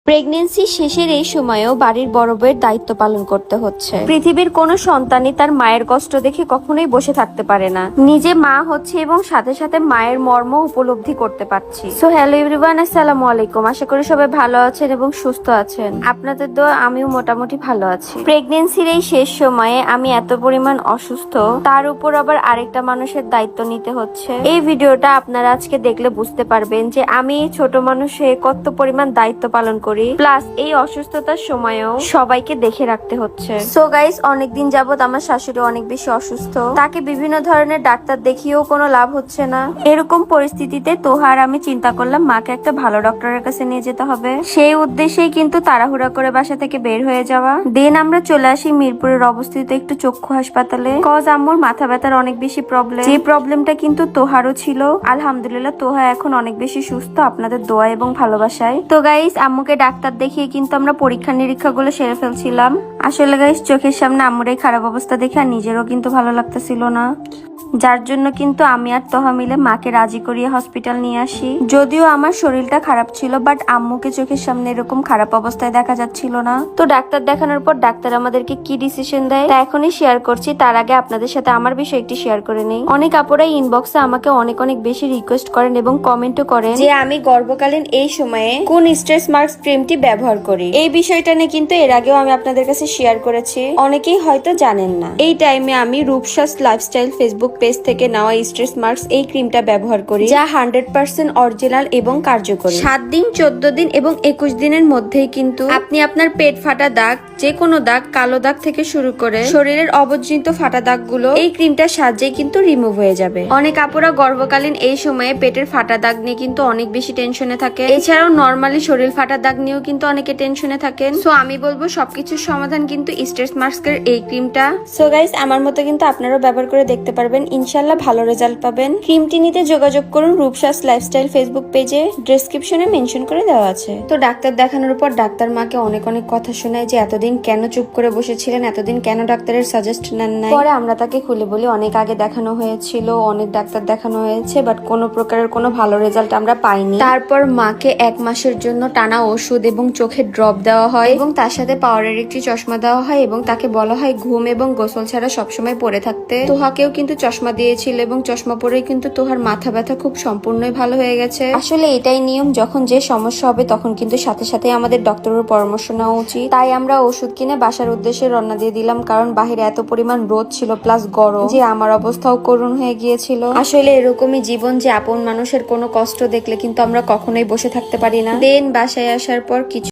Pregnancy শেষের এই সময়েও বাড়ির বড় বউয়ের দায়িত্ব পালন করতে হচ্ছে। পৃথিবীর কোনো সন্তানই তার মায়ের কষ্ট দেখে কখনোই বসে থাকতে পারে না। নিজে মা হচ্ছে এবং সাথে সাথে মায়ের মর্ম উপলব্ধি করতে পারছি। সো হ্যালো এভরিওয়ান, আসসালামু আলাইকুম। আশা করি সবাই ভালো আছেন এবং সুস্থ আছেন। আপনাদের দোয়া আমিও মোটামুটি ভালো আছি। প্রেগনেন্সির এই শেষ সময়ে আমি এত পরিমাণ অসুস্থ, তার উপর আবার আরেকটা মানুষের দায়িত্ব নিতে হচ্ছে। এই ভিডিওটা আপনারা আজকে দেখলে বুঝতে পারবেন যে আমি ছোট মানুষে কত পরিমাণ দায়িত্ব পালন করি, প্লাস এই অসুস্থতার সময়ও সবাইকে দেখে রাখতে হচ্ছে। সো গাইস, অনেকদিন যাবত আমার শাশুড়ি অনেক বেশি অসুস্থ, তাকে বিভিন্ন ধরনের ডাক্তার দেখিয়েও কোনো লাভ হচ্ছে না। এরকম পরিস্থিতিতে তোহার আমি চিন্তা করলাম মাকে একটা ভালো ডক্টরের কাছে নিয়ে যেতে হবে। সেই উদ্দেশ্যেই কিন্তু তাড়াহুড়া করে বাসা থেকে বের হয়ে যাওয়া। দেন আমরা চলে আসি মিরপুরের অবস্থিত একটু চক্ষু হাসপাতালে, কজ আম্মুর মাথা ব্যথার অনেক বেশি প্রবলেম। যে প্রবলেমটা কিন্তু তোহারও ছিল। আলহামদুলিল্লাহ তোহা এখন অনেক বেশি সুস্থ আপনাদের দোয়া এবং ভালোবাসায়। তো গাইস, আম্মুকে ডাক্তার দেখিয়ে কিন্তু আমরা পরীক্ষা নিরীক্ষা গুলো সেরে ফেলছিলাম। আসলে গাইস, চোখের সামনে আম্মুর এই খারাপ অবস্থা দেখে আর নিজেরও কিন্তু ভালো লাগতেছিল না, যার জন্য কিন্তু আমি আর তোহা মিলে মাকে রাজি করিয়ে হসপিটাল নিয়ে আসি। যদিও আমার শরীরটা খারাপ ছিল, বাট আম্মুকে চোখের সামনে এরকম খারাপ অবস্থায় দেখা যাচ্ছিল না। তো ডাক্তার দেখানোর পর ডাক্তার আমাদেরকে কি ডিসিশন দেয় তা এখনই শেয়ার করছি। তার আগে আপনাদের সাথে আমার বিষয় একটি শেয়ার করে নেই। অনেক আপুরাই ইনবক্সে আমাকে অনেক অনেক বেশি রিকোয়েস্ট করেন এবং কমেন্টও করেন যে আমি গর্ভকালীন এই সময়ে কোন স্ট্রেস মার্কস ক্রিমটি ব্যবহার করি। এই বিষয়টা নিয়ে কিন্তু এর আগেও আমি আপনাদের কাছে শেয়ার করেছি, অনেকেই হয়তো জানেন না। এই টাইমে আমি রূপসাস লাইফস্টাইল ফেসবুক পেজ থেকে নেওয়া স্ট্রেস মার্কস এই ক্রিমটা ব্যবহার করি, যা 100% অরিজিনাল এবং কার্যকরী। 7 দিন, 14 দিন এবং 21 দিনের মধ্যেই কিন্তু আপনি আপনার পেট ফাটা দাগ, যে কোনো দাগ, কালো দাগ থেকে শুরু করে শরীরের অবজনিত ফাটা দাগগুলো এই ক্রিমটার সাহায্যে কিন্তু রিমুভ হয়ে যাবে। অনেক আপুরা গর্ভকালীন এই সময়ে পেটের ফাটা দাগ নিয়ে কিন্তু অনেক বেশি টেনশনে থাকে। এছাড়াও নরমালি শরীর ফাটা দাগ নিয়েও কিন্তু অনেকে টেনশনে থাকেন। সো আমি বলবো সবকিছুর সমাধান কিন্তু স্ট্রেস মার্কসের এই ক্রিমটা। সো গাইস, আমার মতো কিন্তু আপনারাও ব্যবহার করে দেখতে পারবেন, ইনশাল্লাহ ভালো রেজাল্ট পাবেন। ক্রিমটি নিতে যোগাযোগ করুন রূপসাস লাইফস্টাইল ফেসবুক পেজে, ডেসক্রিপশনে মেনশন করে দেওয়া আছে। তো ডাক্তার দেখানোর পর ডাক্তার মাকে অনেক অনেক কথা শোনায় যে এতদিন কেন চুপ করে বসেছিলেন, এতদিন কেন ডাক্তারের সাজেস্ট নেন নাই। পরে আমরা তাকে খুলে বলি অনেক আগে দেখানো হয়েছিল, অনেক ডাক্তার দেখানো হয়েছে, বাট কোনো প্রকারের কোনো ভালো রেজাল্ট আমরা পাইনি। তারপর মাকে 1 মাসের জন্য টানা ওষুধ এবং চোখের ড্রপ দেওয়া হয় এবং তার সাথে পাওয়ারের একটি চশমা দেওয়া হয় এবং তাকে বলা হয় ঘুম এবং গোসল ছাড়া সবসময় পরে থাকতে। তোহাকেও কিন্তু চশমা দিয়েছিল এবং চশমা পরেই কিন্তু তোহার মাথা ব্যথা খুব সম্পূর্ণই ভালো হয়ে গেছে। আসলে এটাই নিয়ম, যখন যে সমস্যা হবে তখন কিন্তু সাথে সাথে আমাদের ডক্টরের পরামর্শ নেওয়া উচিত। তাই আমরা ওষুধ কিনে বাসার উদ্দেশ্যে রওনা দিয়ে দিলাম, কারণ বাহিরে এত পরিমাণ রোদ ছিল প্লাস গরম যে আমার অবস্থাও করুণ হয়ে গিয়েছিল। আসলে এরকমই জীবন, যে আপন মানুষের কোনো কষ্ট দেখলে কিন্তু আমরা কখনোই বসে থাকতে পারি না। দেন বাসায় আসার পর কিছু